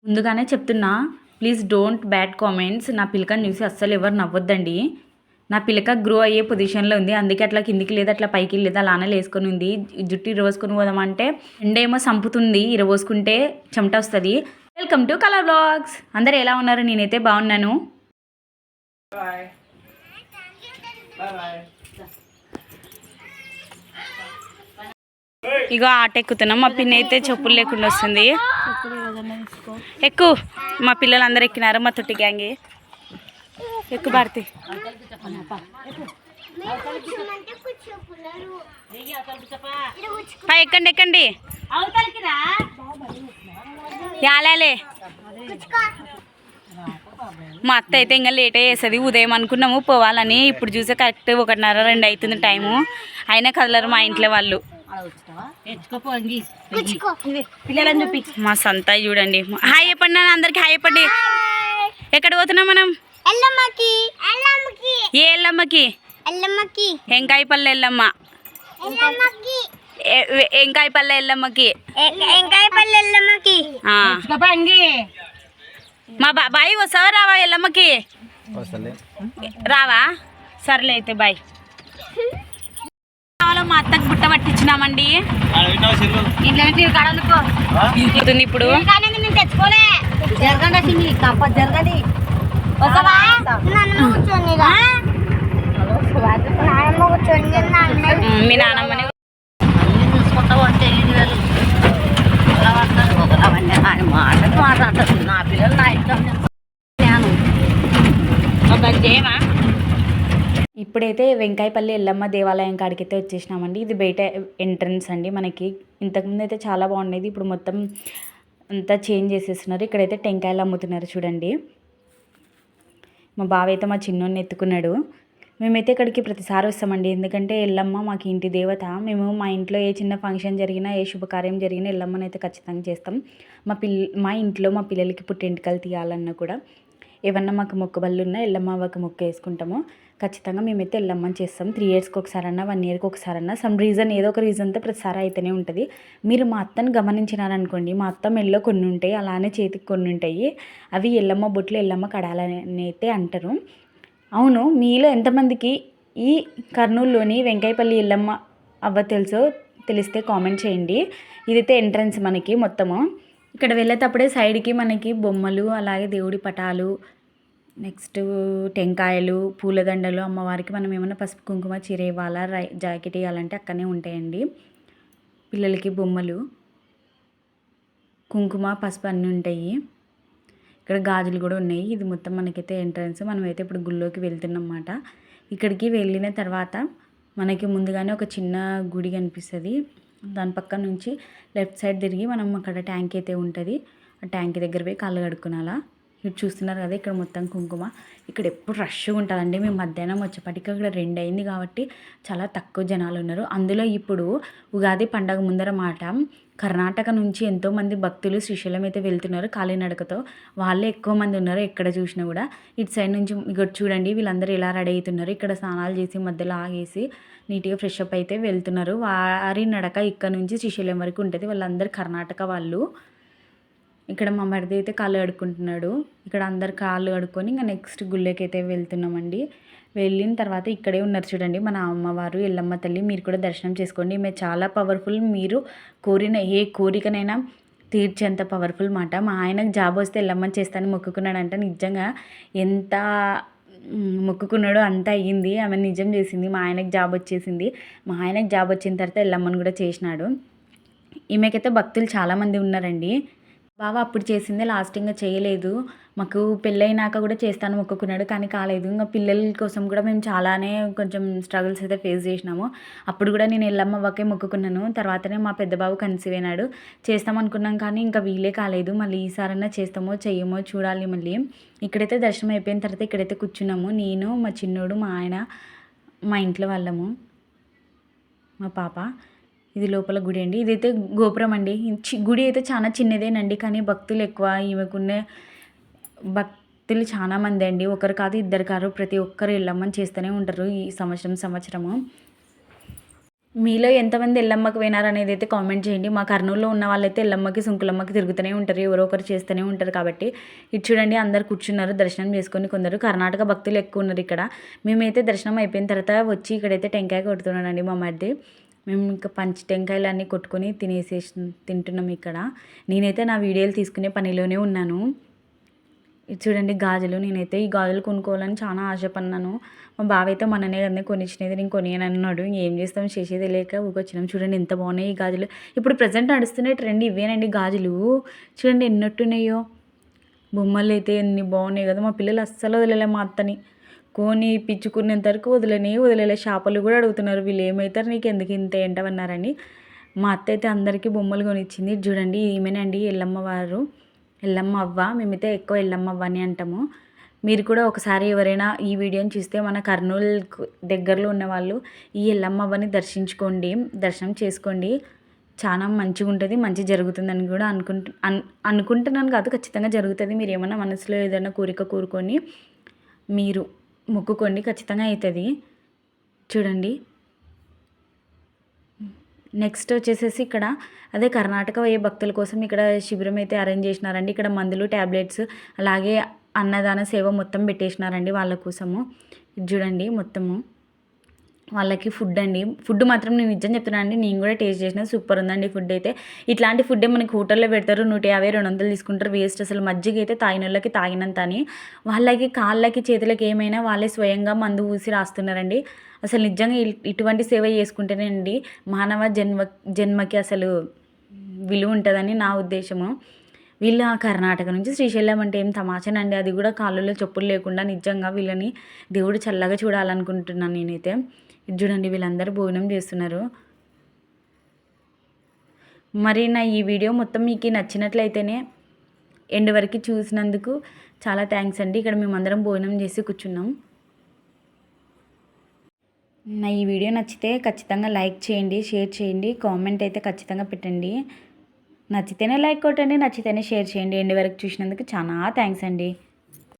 ముందుగానే చెప్తున్నా, please don't bad comments. నా పిల్లకని చూసి అస్సలు ఎవరు నవ్వొద్దండి. నా పిల్లక గ్రో అయ్యే పొజిషన్లో ఉంది, అందుకే అట్లా కిందికి లేదు, అట్లా పైకి లేదు, అలానే వేసుకొని ఉంది. జుట్టు ఇరవోసుకొని పోదామంటే ఎండేమో సంపుతుంది, ఇరవోసుకుంటే చెమట వస్తుంది. Welcome to colour blogs. అందరు ఎలా ఉన్నారు? నేనైతే బాగున్నాను. ఇగో ఆట ఎక్కుతున్నాం. మా పిన్ని అయితే చెప్పులు లేకుండా వస్తుంది. ఎక్కువ మా పిల్లలందరూ ఎక్కినారు, మా తొట్టి గ్యాంగి. ఎక్కువ భారతి ఎక్కండి ఎక్కండి. యాలే మా అత్త అయితే ఇంకా లేట్ అయ్యేస్తుంది. ఉదయం అనుకున్నాము పోవాలని, ఇప్పుడు చూసే కరెక్ట్ 1:30-2 అవుతుంది టైము. అయినా కదలరు మా ఇంట్లో వాళ్ళు. మా సంత చూడండి. హాయ్ చెప్పండి నాన్న, అందరికి హాయ్ చెప్పండి. ఎక్కడ పోతున్నాం మనం? ఏ ఎల్లమ్మకి? ఎంకాయపల్లె ఎల్లమ్మ. ఎంకాయపల్లె ఎల్లమ్మకి. మా బాయ్ వస్తావా రావా ఎల్లమ్మకి? రావా? సర్లే అయితే బాయ్. మా అత్తకు బుట్ట పట్టించినామండి. ఇప్పుడు తెచ్చుకోలే మీ నాన్నమ్మని చూసుకుంటావు అంటే మాట్లాడుతుంది. నా పిల్లలు నా ఇష్టం. చేయమా? ఇప్పుడైతే వెంకాయపల్లి ఎల్లమ్మ దేవాలయం కాడికైతే వచ్చేసినామండి. ఇది బయట ఎంట్రన్స్ అండి. మనకి ఇంతకుముందు అయితే చాలా బాగుండేది, ఇప్పుడు మొత్తం అంతా చేంజ్ చేసేస్తున్నారు. ఇక్కడైతే టెంకాయలు అమ్ముతున్నారు చూడండి. మా బావ అయితే మా చిన్నోడిని ఎత్తుకున్నాడు. మేమైతే ఇక్కడికి ప్రతిసారి వస్తామండి, ఎందుకంటే ఎల్లమ్మ మాకు ఇంటి దేవత. మేము మా ఇంట్లో ఏ చిన్న ఫంక్షన్ జరిగినా, ఏ శుభకార్యం జరిగినా ఎల్లమ్మని అయితే ఖచ్చితంగా చేస్తాం. మా ఇంట్లో మా పిల్లలకి పుట్టెంటుకలు తీయాలన్నా కూడా, ఏమన్నా మాకు మొక్కుబళ్ళు ఉన్నా ఎల్లమ్మ అవ్వకు మొక్కు వేసుకుంటాము. ఖచ్చితంగా మేమైతే ఎల్లమ్మని చేస్తాం. 3 ఇయర్స్కి ఒకసారన్నా, 1 ఇయర్కి ఒకసారన్నా, సమ్ రీజన్ ఏదో ఒక రీజన్తో ప్రతిసారి అయితేనే ఉంటుంది. మీరు మా అత్తని గమనించినారనుకోండి, మా అత్త మెడలో కొన్ని ఉంటాయి, అలానే చేతికి కొన్ని ఉంటాయి. అవి ఎల్లమ్మ బొట్లు, ఎల్లమ్మ కడాలని అయితే అంటారు. అవును, మీలో ఎంతమందికి ఈ కర్నూలులోని వెంకాయపల్లి ఎల్లమ్మ అవ్వ తెలిస్తే కామెంట్ చేయండి. ఇదైతే ఎంట్రన్స్ మనకి మొత్తము. ఇక్కడ వెళ్ళేటప్పుడే సైడ్కి మనకి బొమ్మలు, అలాగే దేవుడి పటాలు, నెక్స్ట్ టెంకాయలు, పూలదండలు, అమ్మవారికి మనం ఏమైనా పసుపు కుంకుమ చీర ఇవ్వాలా, జాకెట్ ఇవ్వాలంటే అక్కడనే ఉంటాయండి. పిల్లలకి బొమ్మలు, కుంకుమ, పసుపు అన్నీ ఉంటాయి. ఇక్కడ గాజులు కూడా ఉన్నాయి. ఇది మొత్తం మనకైతే ఎంట్రన్స్. మనమైతే ఇప్పుడు గుళ్ళోకి వెళ్తున్నమాట. ఇక్కడికి వెళ్ళిన తర్వాత మనకి ముందుగానే ఒక చిన్న గుడి కనిపిస్తుంది. దాని పక్క నుంచి లెఫ్ట్ సైడ్ తిరిగి మనం అక్కడ ట్యాంక్ అయితే ఉంటుంది. ఆ ట్యాంక్ దగ్గర పోయి కాళ్ళు కడుక్కునాలా. ఇటు చూస్తున్నారు కదా, ఇక్కడ మొత్తం కుంకుమ. ఇక్కడ ఎప్పుడు రష్గా ఉంటుందండి. మేము మధ్యాహ్నం వచ్చేప్పటికి ఇక్కడ 2 అయింది కాబట్టి చాలా తక్కువ జనాలు ఉన్నారు. అందులో ఇప్పుడు ఉగాది పండగ ముందర మాట కర్ణాటక నుంచి ఎంతోమంది భక్తులు శ్రీశైలం అయితే వెళ్తున్నారు కాలినడకతో. వాళ్ళే ఎక్కువ మంది ఉన్నారు ఎక్కడ చూసినా కూడా. ఇటు సైడ్ నుంచి ఇక్కడ చూడండి, వీళ్ళందరూ ఎలా రెడీ అవుతున్నారు. ఇక్కడ స్నానాలు చేసి మధ్యలో ఆగేసి నీట్గా ఫ్రెష్ అప్ అయితే వెళ్తున్నారు. వారి నడక ఇక్కడ నుంచి శ్రీశైలం వరకు ఉంటుంది. వాళ్ళందరూ కర్ణాటక వాళ్ళు. ఇక్కడ మా మరిది అయితే కాళ్ళు కడుక్కుంటున్నాడు. ఇక్కడ అందరు కాళ్ళు కడుక్కొని ఇంకా నెక్స్ట్ గుళ్ళకి అయితే వెళ్తున్నామండి. వెళ్ళిన తర్వాత ఇక్కడే ఉన్నారు చూడండి మన అమ్మవారు ఎల్లమ్మ తల్లి. మీరు కూడా దర్శనం చేసుకోండి. ఈమె చాలా పవర్ఫుల్. మీరు కోరిన ఏ కోరికనైనా తీర్చేంత పవర్ఫుల్ మాట. మా ఆయనకు జాబ్ వస్తే ఎల్లమ్మని చేస్తాను మొక్కుకున్నాడంట. నిజంగా ఎంత మొక్కుకున్నాడో అంత అయ్యింది. ఆమె నిజం చేసింది. మా ఆయనకు జాబ్ వచ్చేసింది. మా ఆయనకు జాబ్ వచ్చిన తర్వాత ఎల్లమ్మని కూడా చేసినాడు. ఈమెకైతే భక్తులు చాలామంది ఉన్నారండి. బావ అప్పుడు చేసిందే లాస్ట్, ఇంకా చేయలేదు. మాకు పెళ్ళైనాక కూడా చేస్తాను మొక్కుకున్నాడు, కానీ కాలేదు. ఇంకా పిల్లల కోసం కూడా మేము చాలానే కొంచెం స్ట్రగుల్స్ అయితే ఫేస్ చేసినాము. అప్పుడు కూడా నేను ఎల్లమ్మ అవ్వకే మొక్కుకున్నాను. తర్వాతనే మా పెద్ద బాబు కన్సీవ్ అయినాడు. చేస్తామనుకున్నాం కానీ ఇంకా వీలే కాలేదు. మళ్ళీ ఈసారన్నా చేస్తామో చెయ్యమో చూడాలి. మళ్ళీ ఇక్కడైతే దర్శనం అయిపోయిన తర్వాత ఇక్కడైతే కూర్చున్నాము. నేను, మా చిన్నోడు, మా ఆయన, మా ఇంట్లో వాళ్ళము, మా పాప. ఇది లోపల గుడి అండి. ఇదైతే గోపురం అండి. గుడి అయితే చాలా చిన్నదేనండి, కానీ భక్తులు ఎక్కువ. ఈమెకున్న భక్తులు చాలా మంది అండి. ఒకరు కాదు, ఇద్దరు కాదు, ప్రతి ఒక్కరు ఎల్లమ్మని చేస్తూనే ఉంటారు ఈ సంవత్సరము. మీలో ఎంతమంది ఎల్లమ్మకి పోయినారనేది అయితే కామెంట్ చేయండి. మా కర్నూలులో ఉన్న వాళ్ళైతే ఎల్లమ్మకి, సుంకులమ్మకి తిరుగుతూనే ఉంటారు. ఎవరో ఒకరు చేస్తూనే ఉంటారు కాబట్టి. ఇది చూడండి అందరు కూర్చున్నారు దర్శనం చేసుకొని. కొందరు కర్ణాటక భక్తులు ఎక్కువ ఉన్నారు ఇక్కడ. మేమైతే దర్శనం అయిపోయిన తర్వాత వచ్చి ఇక్కడైతే టెంకాయ కొడుతున్నానండి మా మరిది. మేము ఇంకా పంచి టెంకాయలన్నీ కొట్టుకొని తింటున్నాం ఇక్కడ. నేనైతే నా వీడియోలు తీసుకునే పనిలోనే ఉన్నాను. ఇది చూడండి గాజులు. నేనైతే ఈ గాజులు కొనుక్కోవాలని చాలా ఆశపడినాను. మా బావ అయితే మొన్ననే కదా కొనిచ్చినది, నేను కొనియనన్నాడు. ఏం చేస్తాం, చేసేది లేక ఊకొచ్చినాం. చూడండి ఎంత బాగున్నాయి ఈ గాజులు. ఇప్పుడు ప్రజెంట్ నడుస్తున్న ట్రెండ్ ఇవేనండి గాజులు. చూడండి ఎన్నట్టున్నాయో. బొమ్మలు అయితే ఎన్ని బాగున్నాయి కదా. మా పిల్లలు అస్సలు వదిలేలే మా అత్తని. కొని పిచ్చుకునేంత వరకు వదిలేలే. చేపలు కూడా అడుగుతున్నారు, వీళ్ళు ఏమవుతారు నీకు ఎందుకు ఇంత ఏంటవన్నారని. మా అత్త అయితే అందరికీ బొమ్మలు కొనిచ్చింది. చూడండి ఈమెనండి ఎల్లమ్మ వారు, ఎల్లమ్మ అవ్వ. మేమైతే ఎక్కువ ఎల్లమ్మ అవ్వ అని అంటాము. మీరు కూడా ఒకసారి ఎవరైనా ఈ వీడియోని చూస్తే మన కర్నూలు దగ్గరలో ఉన్నవాళ్ళు ఈ ఎల్లమ్మ అవ్వని దర్శనం చేసుకోండి. చాలా మంచిగా ఉంటుంది, మంచి జరుగుతుందని కూడా అనుకుంటున్నాను కాదు, ఖచ్చితంగా జరుగుతుంది. మీరు ఏమైనా మనసులో ఏదైనా కోరిక కోరుకొని మీరు మొక్కుకోండి, ఖచ్చితంగా అవుతుంది. చూడండి నెక్స్ట్ వచ్చేసేసి ఇక్కడ అదే కర్ణాటక పోయే భక్తుల కోసం ఇక్కడ శిబిరం అయితే అరేంజ్ చేసినారండి. ఇక్కడ మందులు, ట్యాబ్లెట్స్, అలాగే అన్నదాన సేవ మొత్తం పెట్టేసినారండి వాళ్ళ కోసము. ఇది చూడండి మొత్తము వాళ్ళకి ఫుడ్ అండి. ఫుడ్ మాత్రం నేను నిజం చెప్తున్నాను అండి, నేను కూడా టేస్ట్ చేసిన, సూపర్ ఉందండి ఫుడ్ అయితే. ఇట్లాంటి ఫుడ్డే మనకి హోటల్లో పెడతారు, 150-200 తీసుకుంటారు, వేస్ట్. అసలు మజ్జిగ అయితే తాగినోళ్ళకి తాగినంత అని. వాళ్ళకి కాళ్ళకి చేతులకి ఏమైనా వాళ్ళే స్వయంగా మందు ఊసి రాస్తున్నారండి. అసలు నిజంగా ఇటువంటి సేవ చేసుకుంటేనే అండి మానవ జన్మకి అసలు విలువ ఉంటుందని నా ఉద్దేశము. వీళ్ళ కర్ణాటక నుంచి శ్రీశైలం అంటే ఏం తమాషానండి, అది కూడా కాళ్ళలో చెప్పులు లేకుండా. నిజంగా వీళ్ళని దేవుడు చల్లగా చూడాలనుకుంటున్నాను నేనైతే. ఇది చూడండి వీళ్ళందరూ భోజనం చేస్తున్నారు. మరి నా ఈ వీడియో మొత్తం మీకు నచ్చినట్లయితేనే ఎండ్ వరకు చూసినందుకు చాలా థ్యాంక్స్ అండి. ఇక్కడ మేమందరం భోజనం చేసి కూర్చున్నాం. నా ఈ వీడియో నచ్చితే ఖచ్చితంగా లైక్ చేయండి, షేర్ చేయండి, కామెంట్ అయితే ఖచ్చితంగా పెట్టండి. నచ్చితేనే లైక్ కొట్టండి, నచ్చితేనే షేర్ చేయండి. ఎండ్ వరకు చూసినందుకు చాలా థ్యాంక్స్ అండి.